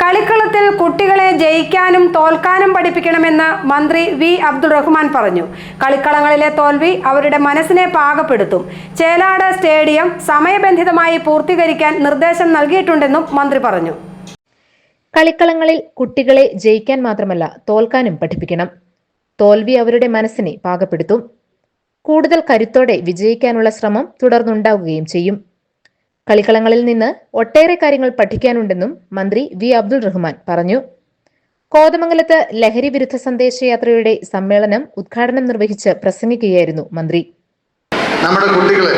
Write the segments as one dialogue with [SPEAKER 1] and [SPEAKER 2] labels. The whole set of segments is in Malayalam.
[SPEAKER 1] കളിക്കളത്തിൽ കുട്ടികളെ ജയിക്കാനും തോൽക്കാനും പഠിപ്പിക്കണമെന്ന് മന്ത്രി വി അബ്ദുൾ റഹ്മാൻ പറഞ്ഞു. കളിക്കളങ്ങളിലെ തോൽവി അവരുടെ മനസ്സിനെ പാകപ്പെടുത്തും. ചേലാട് സ്റ്റേഡിയം സമയബന്ധിതമായി പൂർത്തീകരിക്കാൻ നിർദ്ദേശം നൽകിയിട്ടുണ്ടെന്നും മന്ത്രി പറഞ്ഞു.
[SPEAKER 2] കളിക്കളങ്ങളിൽ കുട്ടികളെ ജയിക്കാൻ മാത്രമല്ല തോൽക്കാനും പഠിപ്പിക്കണം. തോൽവി അവരുടെ മനസ്സിനെ പാകപ്പെടുത്തും. കൂടുതൽ കരുത്തോടെ വിജയിക്കാനുള്ള ശ്രമം തുടർന്നുണ്ടാവുകയും ചെയ്യും. കളിക്കളങ്ങളിൽ നിന്ന് ഒട്ടേറെ കാര്യങ്ങൾ പഠിക്കാനുണ്ടെന്നും മന്ത്രി വി അബ്ദുൾ റഹ്മാൻ പറഞ്ഞു. കോതമംഗലത്ത് ലഹരി വിരുദ്ധ സന്ദേശയാത്രയുടെ സമ്മേളനം ഉദ്ഘാടനം നിർവഹിച്ച് പ്രസംഗിക്കുകയായിരുന്നു മന്ത്രി.
[SPEAKER 3] നമ്മുടെ കുട്ടികളെ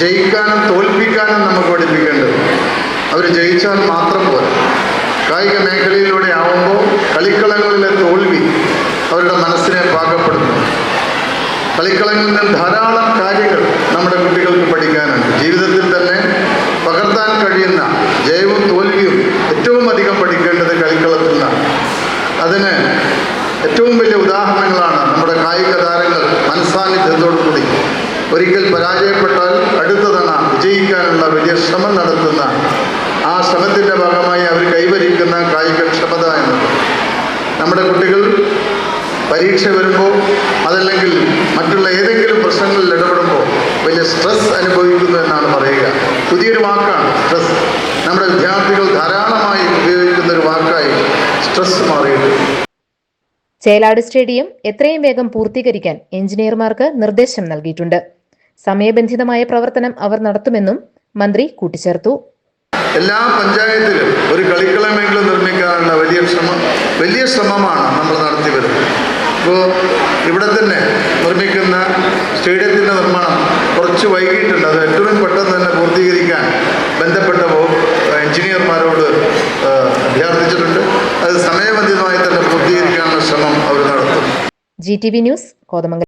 [SPEAKER 3] ജയിക്കാനും തോൽപ്പിക്കാനും നമുക്ക് പഠിപ്പിക്കേണ്ടത് അവർ ജയിച്ചാൽ മാത്രം പോരാ. കായിക മേഖലയിലൂടെ ആവുമ്പോൾ കളിക്കളങ്ങളിലെ തോൽവി അവരുടെ മനസ്സിനെ പാകപ്പെടുത്തും. കളിക്കളങ്ങളിൽ നിന്ന് ധാരാളം കാര്യങ്ങൾ നമ്മുടെ കുട്ടികൾക്ക് പഠിക്കാനുണ്ട്. ജീവിതത്തിൽ തന്നെ പകർത്താൻ കഴിയുന്ന ജയവും തോൽവിയും ഏറ്റവും അധികം പഠിക്കേണ്ടത് കളിക്കളത്തിൽ നിന്നാണ്. അതിന് ഏറ്റവും വലിയ ഉദാഹരണങ്ങളാണ് നമ്മുടെ കായിക താരങ്ങൾ മനസ്സാന്നിധ്യത്തോടുകൂടി ഒരിക്കൽ പരാജയപ്പെട്ടാൽ അടുത്ത തവണ വിജയിക്കാനുള്ള വലിയ ശ്രമം നടത്തുന്ന ആ ശ്രമത്തിൻ്റെ ഭാഗമായി അവർ കൈവരിക്കുന്ന കായികക്ഷമത എന്നത്. നമ്മുടെ കുട്ടികൾ പരീക്ഷ വരുമ്പോൾ അതല്ലെങ്കിൽ മറ്റുള്ള ഏതെങ്കിലും പ്രശ്നങ്ങളിൽ ഇടപെടുമ്പോൾ വലിയ സ്ട്രെസ് അനുഭവിക്കുന്നു എന്നാണ് പറയുക. പുതിയൊരു വാക്കാണ് സ്ട്രെസ്. നമ്മുടെ വിദ്യാർത്ഥികൾ ധാരാളമായി ഉപയോഗിക്കുന്ന ഒരു വാക്കായി സ്ട്രെസ് മാറിയിട്ടുണ്ട്.
[SPEAKER 2] ചേലാട് സ്റ്റേഡിയം എത്രയും വേഗം പൂർത്തീകരിക്കാൻ എഞ്ചിനീയർമാർക്ക് നിർദ്ദേശം നൽകിയിട്ടുണ്ട്. സമയബന്ധിതമായ പ്രവർത്തനം അവർ നടത്തുമെന്നും മന്ത്രി കൂട്ടിച്ചേർത്തു.
[SPEAKER 3] എല്ലാ പഞ്ചായത്തിലും ഒരു കളിക്കളമെങ്കിലും നിർമ്മിക്കാനുള്ള വലിയ ശ്രമമാണ് നമ്മൾ നടത്തി വരുന്നത്. ഇപ്പോൾ ഇവിടെ തന്നെ നിർമ്മിക്കുന്ന സ്റ്റേഡിയത്തിൻ്റെ നിർമ്മാണം കുറച്ച് വൈകിട്ടുണ്ട്. അത് ഏറ്റവും പെട്ടെന്ന് തന്നെ പൂർത്തീകരിക്കാൻ ബന്ധപ്പെട്ട എഞ്ചിനീയർമാരോട് അഭ്യർത്ഥിച്ചിട്ടുണ്ട്. അത് സമയബന്ധിതമായി തന്നെ പൂർത്തീകരിക്കാനുള്ള ശ്രമം അവർ നടത്തും.
[SPEAKER 2] GTV news, Kothamangalam.